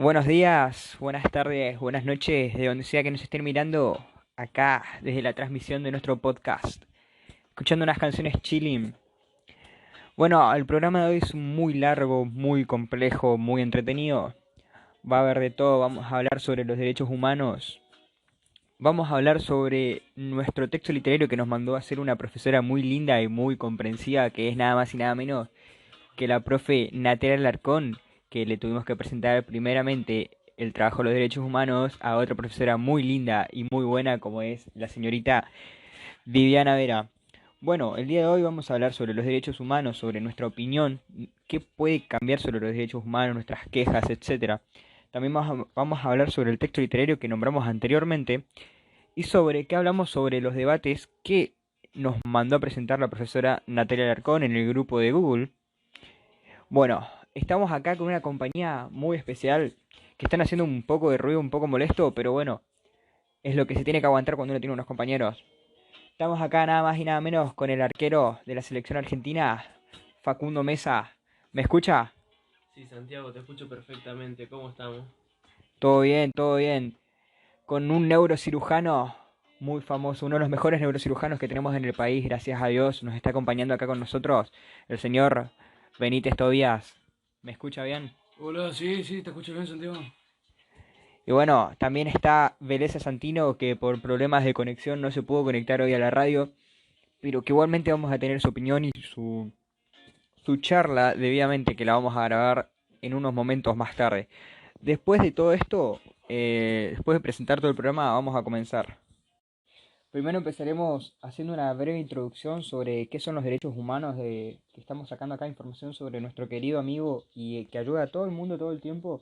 Buenos días, buenas tardes, buenas noches, de donde sea que nos estén mirando, acá desde la transmisión de nuestro podcast, escuchando unas canciones chilling. Bueno, el programa de hoy es muy largo, muy complejo, muy entretenido. Va a haber de todo, vamos a hablar sobre los derechos humanos, vamos a hablar sobre nuestro texto literario que nos mandó a hacer una profesora muy linda y muy comprensiva, que es nada más y nada menos que la profe Natalia Alarcón, que le tuvimos que presentar primeramente el trabajo de los derechos humanos a otra profesora muy linda y muy buena como es la señorita Viviana Vera. Bueno, el día de hoy vamos a hablar sobre los derechos humanos, sobre nuestra opinión, qué puede cambiar sobre los derechos humanos, nuestras quejas, etcétera. También vamos a hablar sobre el texto literario que nombramos anteriormente y sobre qué hablamos sobre los debates que nos mandó a presentar la profesora Natalia Alarcón en el grupo de Google. Bueno, estamos acá con una compañía muy especial que están haciendo un poco de ruido, un poco molesto, pero bueno, es lo que se tiene que aguantar cuando uno tiene unos compañeros. Estamos acá nada más y nada menos con el arquero de la selección argentina, Facundo Mesa. ¿Me escucha? Sí, Santiago, te escucho perfectamente. ¿Cómo estamos? Todo bien, todo bien. Con un neurocirujano muy famoso, uno de los mejores neurocirujanos que tenemos en el país, gracias a Dios, nos está acompañando acá con nosotros, el señor Benítez Tobías. ¿Me escucha bien? Hola, sí, sí, te escucho bien, Santiago. Y bueno, también está Beleza Santino, que por problemas de conexión no se pudo conectar hoy a la radio, pero que igualmente vamos a tener su opinión y su charla debidamente, que la vamos a grabar en unos momentos más tarde. Después de todo esto, después de presentar todo el programa, vamos a comenzar. Primero empezaremos haciendo una breve introducción sobre qué son los derechos humanos, que estamos sacando acá información sobre nuestro querido amigo y que ayuda a todo el mundo todo el tiempo,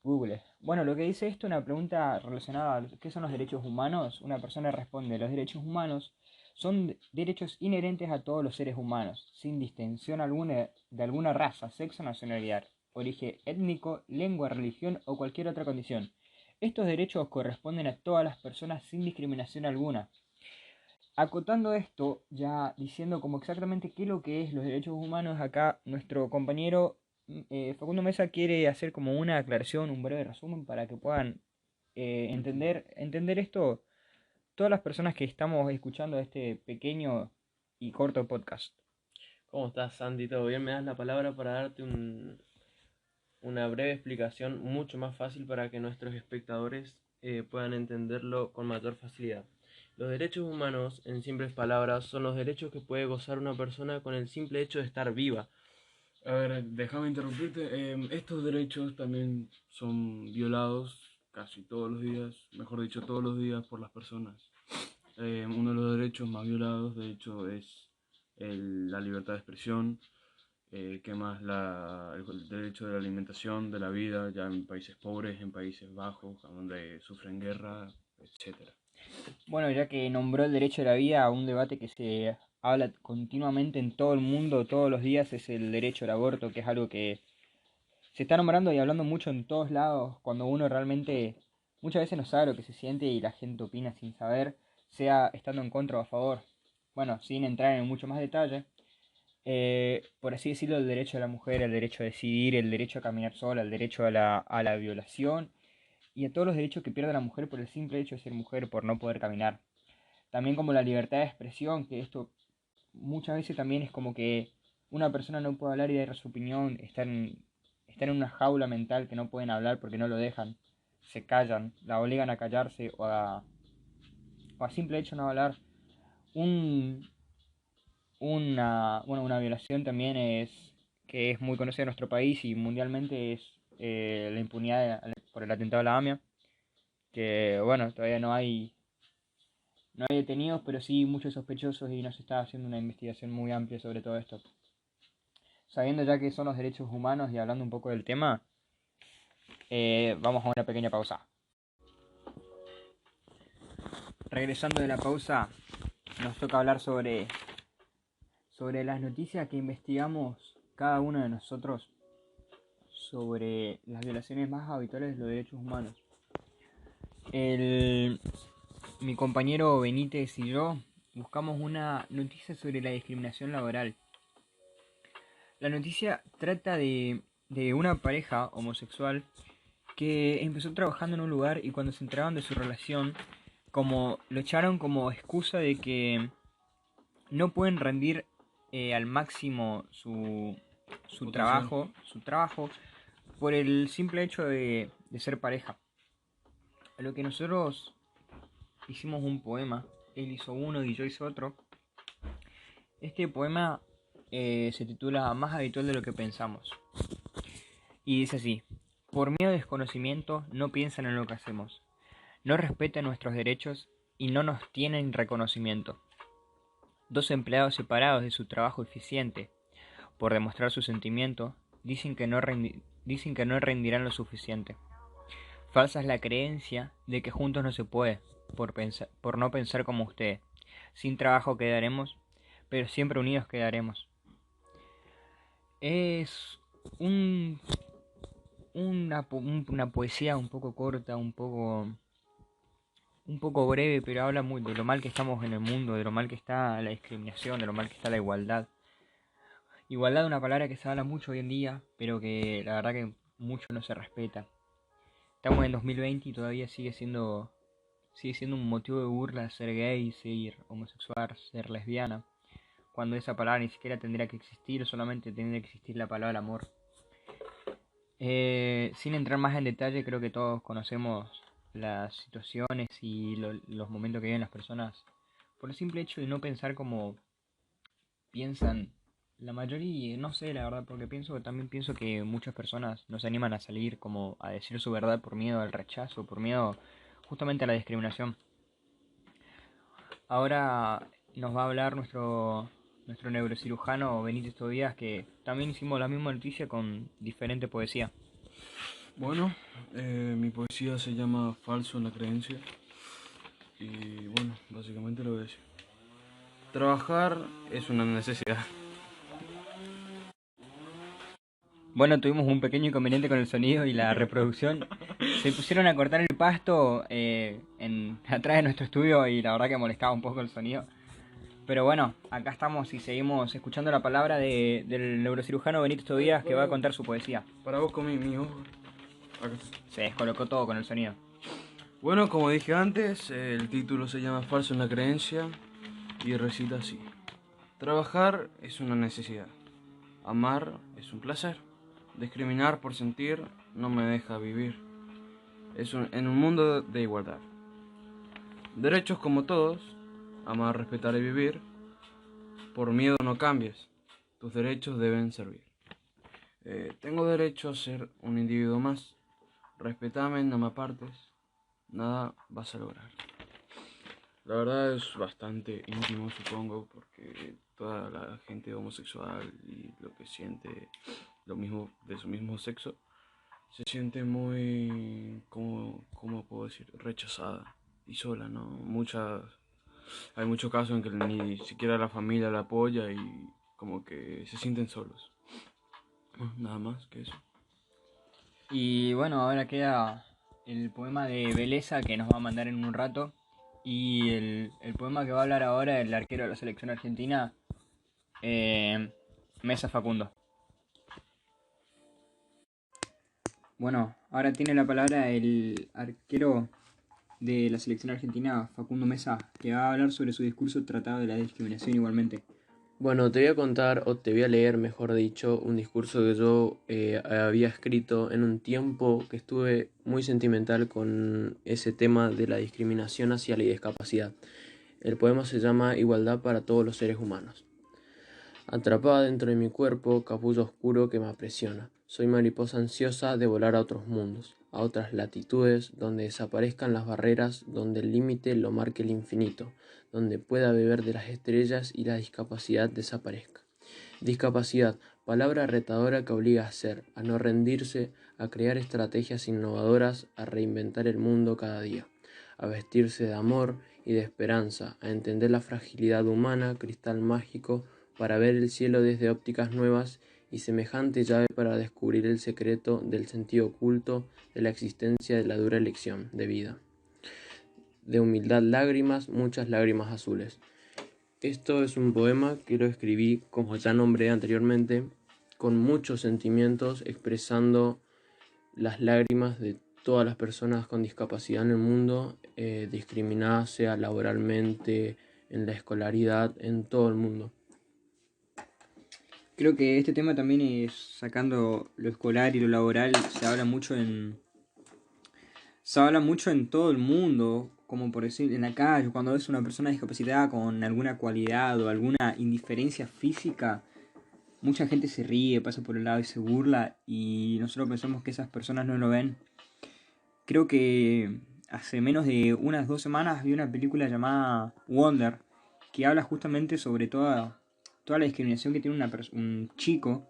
Google. Bueno, lo que dice esto, una pregunta relacionada a qué son los derechos humanos, una persona responde, los derechos humanos son derechos inherentes a todos los seres humanos, sin distinción alguna de alguna raza, sexo, nacionalidad, origen étnico, lengua, religión o cualquier otra condición. Estos derechos corresponden a todas las personas sin discriminación alguna. Acotando esto, ya diciendo como exactamente qué es lo que es los derechos humanos, acá nuestro compañero Facundo Mesa quiere hacer como una aclaración, un breve resumen para que puedan entender esto todas las personas que estamos escuchando este pequeño y corto podcast. ¿Cómo estás, Santi? ¿Todo bien? Me das la palabra para darte una breve explicación mucho más fácil para que nuestros espectadores puedan entenderlo con mayor facilidad. Los derechos humanos, en simples palabras, son los derechos que puede gozar una persona con el simple hecho de estar viva. A ver, déjame interrumpirte. Estos derechos también son violados casi todos los días, mejor dicho, todos los días por las personas. Uno de los derechos más violados, de hecho, es la libertad de expresión. ¿Qué más? El derecho de la alimentación, de la vida, ya en países pobres, en países bajos, donde sufren guerra, etcétera. Bueno, ya que nombró el derecho a la vida, un debate que se habla continuamente en todo el mundo, todos los días, es el derecho al aborto, que es algo que se está nombrando y hablando mucho en todos lados, cuando uno realmente muchas veces no sabe lo que se siente y la gente opina sin saber, sea estando en contra o a favor. Bueno, sin entrar en mucho más detalle, por así decirlo, el derecho de la mujer, el derecho a decidir, el derecho a caminar sola, el derecho a la violación y a todos los derechos que pierde la mujer por el simple hecho de ser mujer, por no poder caminar. También como la libertad de expresión, que esto muchas veces también es como que una persona no puede hablar y dar su opinión, están en una jaula mental que no pueden hablar porque no lo dejan, se callan, la obligan a callarse o a simple hecho no hablar. Un, una violación también es que es muy conocida en nuestro país y mundialmente es la impunidad por el atentado a la AMIA, que bueno, todavía no hay detenidos, pero sí muchos sospechosos y nos está haciendo una investigación muy amplia sobre todo esto. Sabiendo ya que son los derechos humanos y hablando un poco del tema, vamos a una pequeña pausa. Regresando de la pausa, nos toca hablar sobre las noticias que investigamos cada uno de nosotros sobre las violaciones más habituales de los derechos humanos. El, Mi compañero Benítez y yo buscamos una noticia sobre la discriminación laboral. La noticia trata de una pareja homosexual que empezó trabajando en un lugar y cuando se enteraron de su relación, como lo echaron como excusa de que no pueden rendir al máximo Potencial. su trabajo por el simple hecho de ser pareja. A lo que nosotros hicimos un poema, él hizo uno y yo hice otro. Este poema se titula Más habitual de lo que pensamos. Y dice así: por miedo a desconocimiento no piensan en lo que hacemos, no respetan nuestros derechos y no nos tienen reconocimiento. Dos empleados separados de su trabajo eficiente, por demostrar su sentimiento, dicen que no rendirán lo suficiente. Falsa es la creencia de que juntos no se puede, por no pensar como ustedes. Sin trabajo quedaremos, pero siempre unidos quedaremos. Es un, una poesía un poco corta, un poco breve, pero habla muy de lo mal que estamos en el mundo, de lo mal que está la discriminación, de lo mal que está la igualdad. Igualdad es una palabra que se habla mucho hoy en día, pero que la verdad que mucho no se respeta. Estamos en 2020 y todavía sigue siendo un motivo de burla ser gay, ser homosexual, ser lesbiana, cuando esa palabra ni siquiera tendría que existir, solamente tendría que existir la palabra amor. Sin entrar más en detalle, creo que todos conocemos las situaciones y los momentos que viven las personas por el simple hecho de no pensar como piensan la mayoría, no sé la verdad, porque también pienso que muchas personas no se animan a salir como a decir su verdad por miedo al rechazo, por miedo justamente a la discriminación. Ahora nos va a hablar nuestro neurocirujano Benítez Tobías, que también hicimos la misma noticia con diferente poesía. Bueno, mi poesía se llama Falso en la creencia. Y bueno, básicamente lo voy a decir. Trabajar es una necesidad. Bueno, tuvimos un pequeño inconveniente con el sonido y la reproducción. Se pusieron a cortar el pasto atrás de nuestro estudio y la verdad que molestaba un poco el sonido. Pero bueno, acá estamos y seguimos escuchando la palabra del neurocirujano Benito Tobías que va a contar su poesía. Para vos con mi ojo. Acá. Se descolocó todo con el sonido. Bueno, como dije antes, el título se llama Falso en la creencia y recita así. Trabajar es una necesidad. Amar es un placer. Discriminar por sentir no me deja vivir. En un mundo de igualdad. Derechos como todos. Amar, respetar y vivir. Por miedo no cambies. Tus derechos deben servir. Tengo derecho a ser un individuo más. Respetame, no me apartes. Nada vas a lograr. La verdad es bastante íntimo, supongo, porque toda la gente homosexual y lo que siente lo mismo de su mismo sexo se siente muy, ¿cómo puedo decir? Rechazada y sola, ¿no? Hay muchos casos en que ni siquiera la familia la apoya y como que se sienten solos. Nada más que eso. Y bueno, ahora queda el poema de Beleza que nos va a mandar en un rato. Y el poema que va a hablar ahora el arquero de la selección argentina, Mesa Facundo. Bueno, ahora tiene la palabra el arquero de la selección argentina, Facundo Mesa, que va a hablar sobre su discurso tratado de la discriminación igualmente. Bueno, te voy a contar, o te voy a leer, mejor dicho, un discurso que yo había escrito en un tiempo que estuve muy sentimental con ese tema de la discriminación hacia la discapacidad. El poema se llama Igualdad para todos los seres humanos. Atrapada dentro de mi cuerpo, capullo oscuro que me aprisiona. Soy mariposa ansiosa de volar a otros mundos, a otras latitudes, donde desaparezcan las barreras, donde el límite lo marque el infinito, donde pueda beber de las estrellas y la discapacidad desaparezca. Discapacidad, palabra retadora que obliga a ser, a no rendirse, a crear estrategias innovadoras, a reinventar el mundo cada día, a vestirse de amor y de esperanza, a entender la fragilidad humana, cristal mágico, para ver el cielo desde ópticas nuevas y semejante llave para descubrir el secreto del sentido oculto de la existencia de la dura elección de vida. De humildad lágrimas, muchas lágrimas azules. Esto es un poema que lo escribí, como ya nombré anteriormente, con muchos sentimientos expresando las lágrimas de todas las personas con discapacidad en el mundo, discriminadas, sea laboralmente, en la escolaridad, en todo el mundo. Creo que este tema también es, sacando lo escolar y lo laboral, se habla mucho en todo el mundo, como por decir, en la calle, cuando ves una persona discapacitada con alguna cualidad o alguna indiferencia física, mucha gente se ríe, pasa por el lado y se burla, y nosotros pensamos que esas personas no lo ven. Creo que hace menos de unas 2 semanas vi una película llamada Wonder, que habla justamente sobre toda la discriminación que tiene un chico,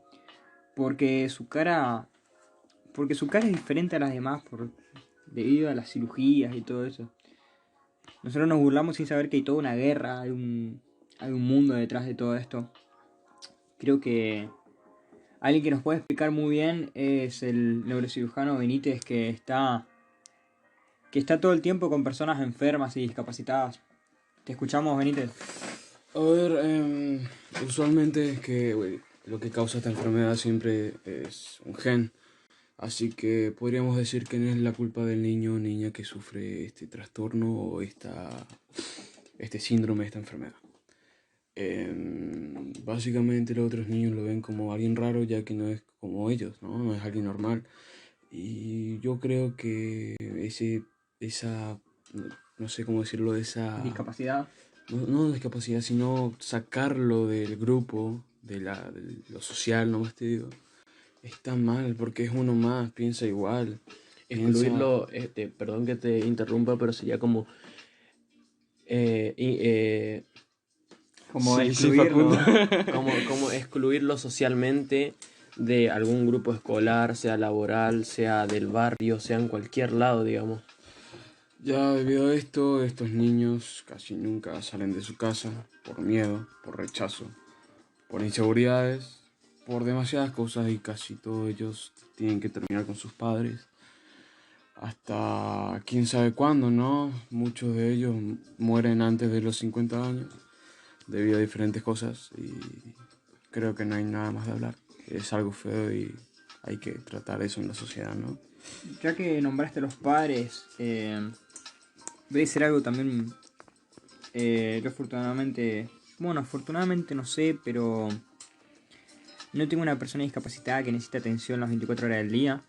porque su cara porque su cara es diferente a las demás debido a las cirugías y todo eso. Nosotros nos burlamos sin saber que hay toda una guerra, hay un mundo detrás de todo esto. Creo que alguien que nos puede explicar muy bien es el neurocirujano Benítez, que está todo el tiempo con personas enfermas y discapacitadas. ¿Te escuchamos, Benítez? A ver, usualmente es que lo que causa esta enfermedad siempre es un gen. Así que podríamos decir que no es la culpa del niño o niña que sufre este trastorno o este síndrome, esta enfermedad. Básicamente los otros niños lo ven como alguien raro, ya que no es como ellos, ¿no? No es alguien normal. Y yo creo que no sé cómo decirlo, Discapacidad. no discapacidad, sino sacarlo del grupo, de lo social, nomás te digo, está mal, porque es uno más, piensa igual. Excluirlo, perdón que te interrumpa, pero sería como... Como sí, excluirlo. Facundo. Como excluirlo socialmente de algún grupo escolar, sea laboral, sea del barrio, sea en cualquier lado, digamos. Ya debido a esto, estos niños casi nunca salen de su casa por miedo, por rechazo, por inseguridades, por demasiadas cosas y casi todos ellos tienen que terminar con sus padres. Hasta quién sabe cuándo, ¿no? Muchos de ellos mueren antes de los 50 años debido a diferentes cosas y creo que no hay nada más de hablar. Es algo feo y hay que tratar eso en la sociedad, ¿no? Ya que nombraste a los padres, debe ser algo también, yo afortunadamente no sé, pero no tengo una persona discapacitada que necesite atención las 24 horas del día,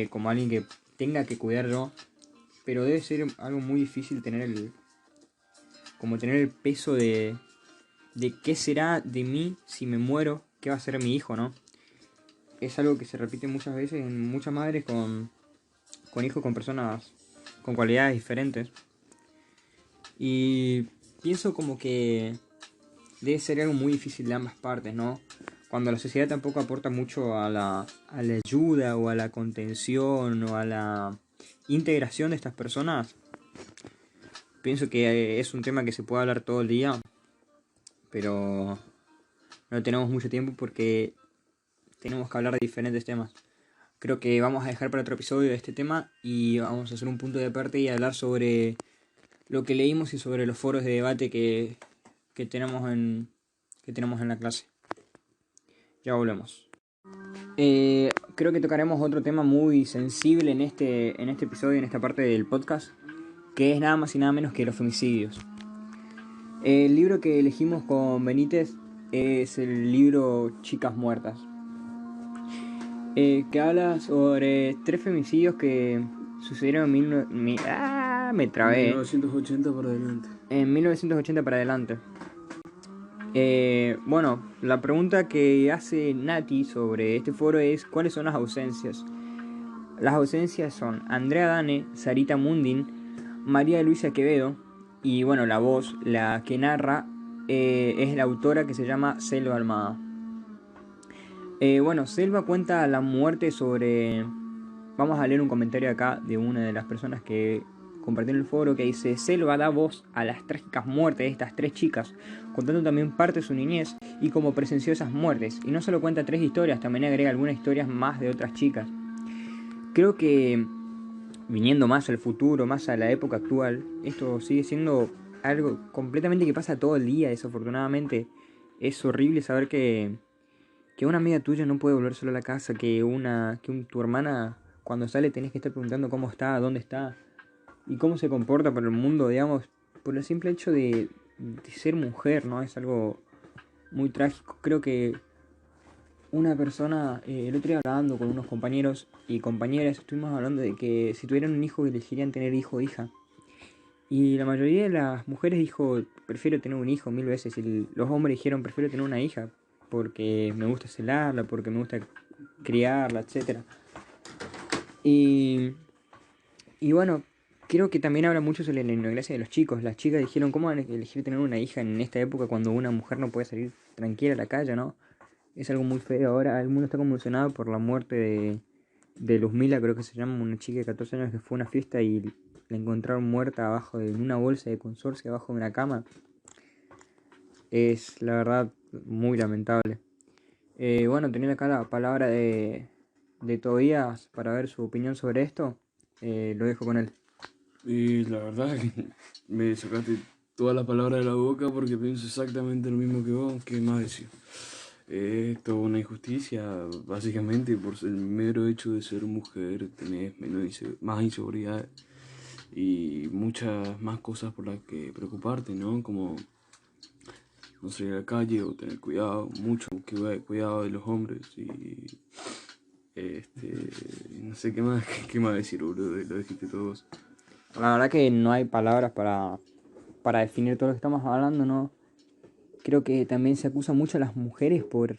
como alguien que tenga que cuidar yo, pero debe ser algo muy difícil tener el peso de qué será de mí si me muero, qué va a ser mi hijo, ¿no? Es algo que se repite muchas veces en muchas madres con hijos con personas con cualidades diferentes. Y pienso como que debe ser algo muy difícil de ambas partes, ¿no? Cuando la sociedad tampoco aporta mucho a la ayuda o a la contención o a la integración de estas personas, pienso que es un tema que se puede hablar todo el día, pero no tenemos mucho tiempo porque tenemos que hablar de diferentes temas. Creo que vamos a dejar para otro episodio de este tema y vamos a hacer un punto de aparte y hablar sobre lo que leímos y sobre los foros de debate que tenemos en la clase. Ya volvemos. Creo que tocaremos otro tema muy sensible en este episodio, en esta parte del podcast, que es nada más y nada menos que los femicidios. El libro que elegimos con Benítez es el libro Chicas Muertas, que habla sobre 3 femicidios que sucedieron me trabé. 1980 para adelante. En 1980 para adelante. Bueno, la pregunta que hace Nati sobre este foro es: ¿cuáles son las ausencias? Las ausencias son Andrea Dane, Sarita Mundin, María Luisa Quevedo, y bueno, la voz, la que narra, es la autora, que se llama Selva Almada. Bueno, Selva cuenta la muerte sobre... Vamos a leer un comentario acá de una de las personas que compartió en el foro, que dice: Selva da voz a las trágicas muertes de estas 3 chicas, contando también parte de su niñez y cómo presenció esas muertes. Y no solo cuenta 3 historias, también agrega algunas historias más de otras chicas. Creo que, viniendo más al futuro, más a la época actual, esto sigue siendo algo completamente que pasa todo el día, desafortunadamente. Es horrible saber que una amiga tuya no puede volver sola a la casa, que tu hermana cuando sale tenés que estar preguntando cómo está, dónde está y cómo se comporta por el mundo, digamos, por el simple hecho de ser mujer, ¿no? Es algo muy trágico. Creo que una persona, el otro día hablando con unos compañeros y compañeras, estuvimos hablando de que si tuvieran un hijo elegirían tener hijo o hija. Y la mayoría de las mujeres dijo, prefiero tener un hijo 1000 veces. Y los hombres dijeron, prefiero tener una hija, porque me gusta celarla, porque me gusta criarla, etcétera. Y, y bueno, creo que también habla mucho sobre la ignorancia de los chicos. Las chicas dijeron, ¿cómo van a elegir tener una hija en esta época cuando una mujer no puede salir tranquila a la calle, ¿no? Es algo muy feo. Ahora el mundo está convulsionado por la muerte de Luzmila, creo que se llama, una chica de 14 años que fue a una fiesta y la encontraron muerta abajo de una bolsa de consorcio, abajo de una cama. Es la verdad muy lamentable. Bueno, teniendo acá la palabra de Tobías para ver su opinión sobre esto, lo dejo con él. Y la verdad que me sacaste toda la palabra de la boca porque pienso exactamente lo mismo que vos. ¿Qué más decir? Esto es una injusticia, básicamente por el mero hecho de ser mujer tenés más inseguridad y muchas más cosas por las que preocuparte, ¿no? Como no salir a la calle o tener cuidado, mucho cuidado de los hombres y no sé qué más decir, boludo, lo dijiste todos. La verdad que no hay palabras para definir todo lo que estamos hablando, ¿no? Creo que también se acusa mucho a las mujeres por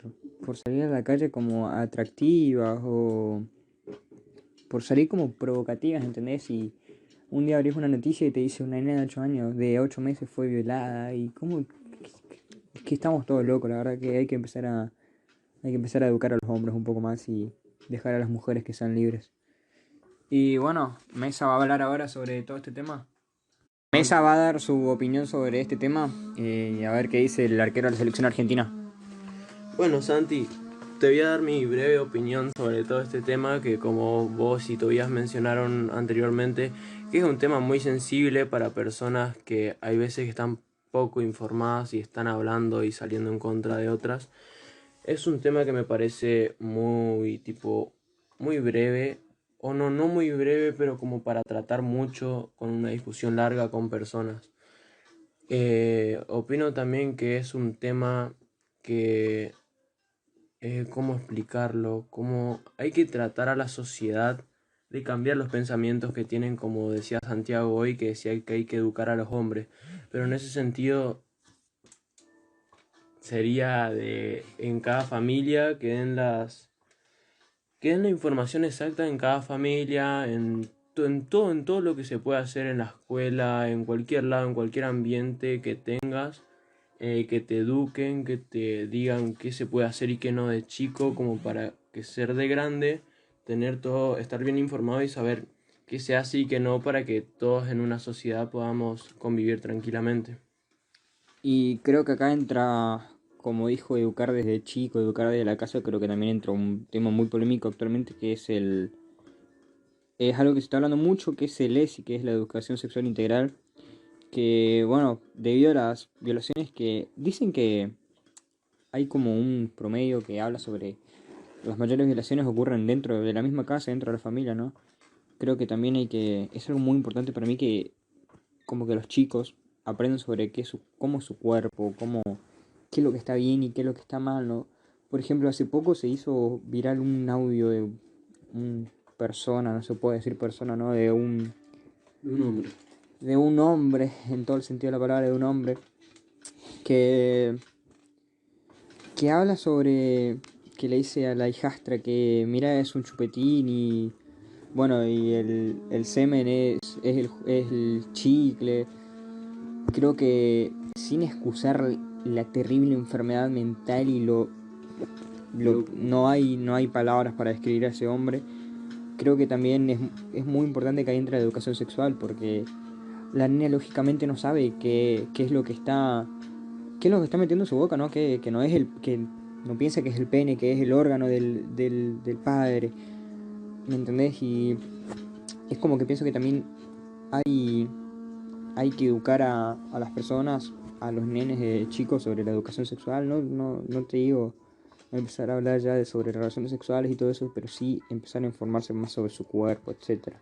salir a la calle como atractivas o por salir como provocativas, ¿entendés? Y un día abrís una noticia y te dice una nena de 8 años, de 8 meses fue violada y como es que estamos todos locos, la verdad que hay que empezar a educar a los hombres un poco más y dejar a las mujeres que sean libres. Y bueno, Mesa va a hablar ahora sobre todo este tema. Mesa va a dar su opinión sobre este tema y a ver qué dice el arquero de la selección argentina. Bueno, Santi, te voy a dar mi breve opinión sobre todo este tema que como vos y Tobías mencionaron anteriormente, que es un tema muy sensible para personas que hay veces que están poco informadas y están hablando y saliendo en contra de otras. Es un tema que me parece muy breve, o no muy breve, pero como para tratar mucho con una discusión larga con personas. Opino también que es un tema que, ¿cómo explicarlo? Como hay que tratar a la sociedad de cambiar los pensamientos que tienen, como decía Santiago hoy, que decía que hay que educar a los hombres. Pero en ese sentido sería de en cada familia que den la información exacta en cada familia, en todo lo que se puede hacer en la escuela, en cualquier lado, en cualquier ambiente que tengas, que te eduquen, que te digan qué se puede hacer y qué no de chico, como para que ser de grande, tener todo, estar bien informado y saber qué se hace y qué no, para que todos en una sociedad podamos convivir tranquilamente. Y creo que acá entra, como dijo, educar desde chico, educar desde la casa, creo que también entra un tema muy polémico actualmente que es algo que se está hablando mucho, que es el ESI, que es la educación sexual integral, que bueno, debido a las violaciones que dicen que hay como un promedio que habla sobre las mayores violaciones ocurren dentro de la misma casa, dentro de la familia, ¿no? Creo que también es algo muy importante para mí que como que los chicos aprendan sobre cómo es su cuerpo, qué es lo que está bien y qué es lo que está mal, ¿no? Por ejemplo, hace poco se hizo viral un audio de un persona, no se puede decir persona, ¿no? Un hombre. De un hombre, en todo el sentido de la palabra, de un hombre, que, que habla sobre que le dice a la hijastra que mira es un chupetín y bueno, y el semen es el chicle. Creo que sin excusar la terrible enfermedad mental y no hay palabras para describir a ese hombre. Creo que también es muy importante que ahí entre la educación sexual porque la niña lógicamente no sabe qué es lo que está metiendo en su boca, ¿no? Que no es que no piensa que es el pene, que es el órgano del padre, ¿me entendés? Y es como que pienso que también hay, hay que educar a las personas, a los nenes de chicos sobre la educación sexual, no te digo empezar a hablar ya sobre relaciones sexuales y todo eso, pero sí empezar a informarse más sobre su cuerpo, etcétera.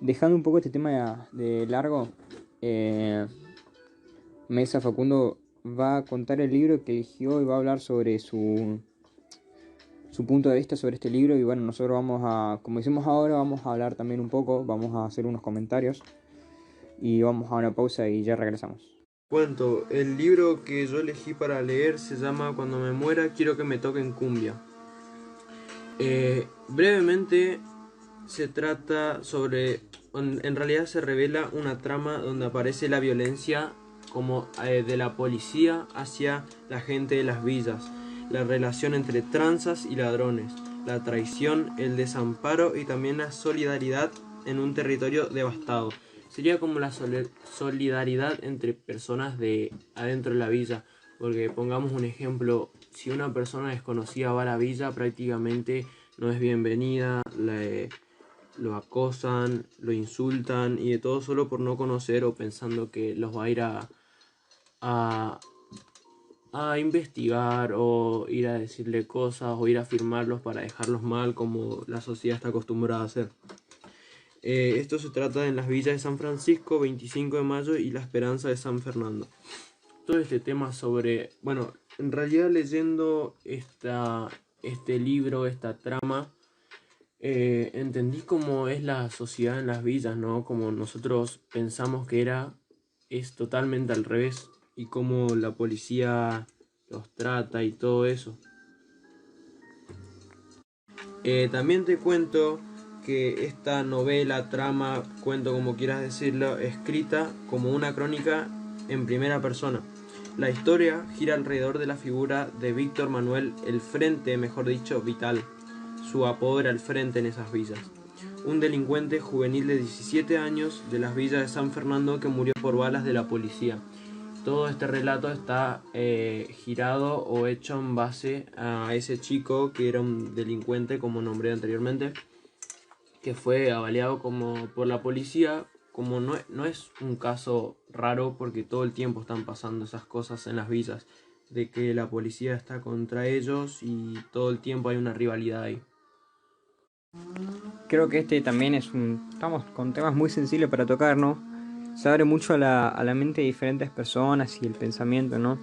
Dejando un poco este tema de largo, Mesa Facundo va a contar el libro que eligió y va a hablar sobre su punto de vista sobre este libro. Y bueno, nosotros vamos a, como hicimos ahora, vamos a hablar también un poco, vamos a hacer unos comentarios y vamos a una pausa y ya regresamos. Cuento, el libro que yo elegí para leer se llama Cuando me muera quiero que me toquen cumbia. Brevemente se trata sobre, en realidad se revela una trama donde aparece la violencia como de la policía hacia la gente de las villas, la relación entre tranzas y ladrones, la traición, el desamparo y también la solidaridad en un territorio devastado. Sería como la solidaridad entre personas de adentro de la villa, porque pongamos un ejemplo, si una persona desconocida va a la villa prácticamente no es bienvenida, lo acosan, lo insultan y de todo solo por no conocer o pensando que los va a ir a, a investigar o ir a decirle cosas o ir a firmarlos para dejarlos mal como la sociedad está acostumbrada a hacer. Esto se trata en las villas de San Francisco, 25 de mayo y La Esperanza de San Fernando. Todo este tema sobre, bueno, en realidad leyendo este libro, esta trama, entendí cómo es la sociedad en las villas, ¿no? Como nosotros pensamos que es totalmente al revés y cómo la policía los trata y todo eso. También te cuento que esta novela, trama, cuento como quieras decirlo, escrita como una crónica en primera persona. La historia gira alrededor de la figura de Víctor Manuel El Frente, mejor dicho, Vital. Su apodo era El Frente en esas villas. Un delincuente juvenil de 17 años de las villas de San Fernando que murió por balas de la policía. Todo este relato está girado o hecho en base a ese chico que era un delincuente, como nombré anteriormente, que fue avaliado como por la policía. Como no es un caso raro porque todo el tiempo están pasando esas cosas en las villas, de que la policía está contra ellos y todo el tiempo hay una rivalidad ahí. Creo que este también estamos con temas muy sensibles para tocar, ¿no? Se abre mucho a la mente de diferentes personas y el pensamiento, ¿no?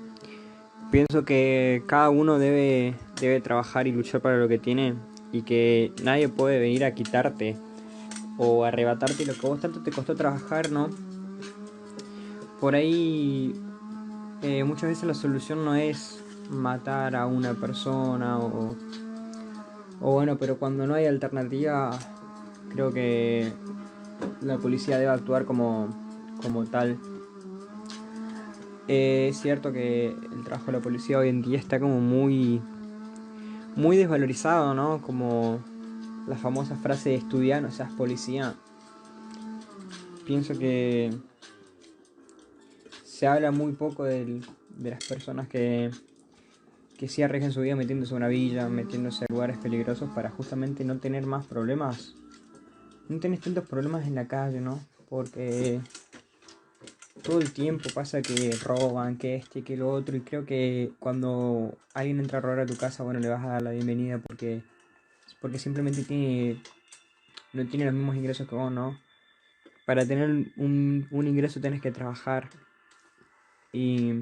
Pienso que cada uno debe trabajar y luchar para lo que tiene y que nadie puede venir a quitarte o arrebatarte lo que a vos tanto te costó trabajar, ¿no? Por ahí muchas veces la solución no es matar a una persona o bueno, pero cuando no hay alternativa, creo que la policía debe actuar como tal. Es cierto que el trabajo de la policía hoy en día está como muy desvalorizado, ¿no? Como la famosa frase de estudiar, no seas policía. Pienso que se habla muy poco de las personas que sí arriesgan su vida metiéndose a una villa, metiéndose a lugares peligrosos para justamente no tener más problemas. No tenés tantos problemas en la calle, ¿no? Porque todo el tiempo pasa que roban, que que lo otro. Y creo que cuando alguien entra a robar a tu casa, bueno, le vas a dar la bienvenida porque simplemente no tiene los mismos ingresos que vos, ¿no? Para tener un ingreso tenés que trabajar. Y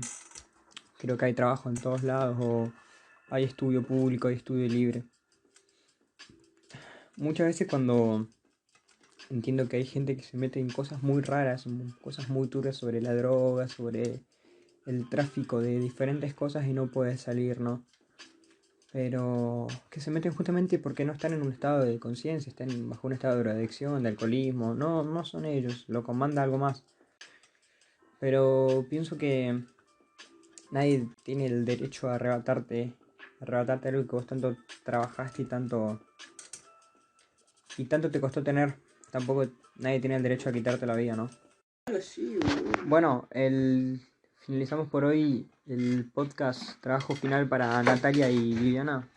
creo que hay trabajo en todos lados, o hay estudio público, hay estudio libre. Muchas veces cuando entiendo que hay gente que se mete en cosas muy raras, en cosas muy turbias sobre la droga, sobre el tráfico de diferentes cosas y no puede salir, ¿no? Pero que se meten justamente porque no están en un estado de conciencia, están bajo un estado de drogadicción, de alcoholismo. No son ellos, lo comanda algo más. Pero pienso que nadie tiene el derecho a arrebatarte algo que vos tanto trabajaste y tanto te costó tener. Tampoco nadie tiene el derecho a quitarte la vida, ¿no? Bueno, finalizamos por hoy el podcast Trabajo Final para Natalia y Viviana.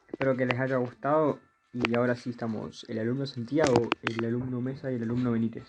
Espero que les haya gustado y ahora sí estamos el alumno Santiago, el alumno Mesa y el alumno Benítez.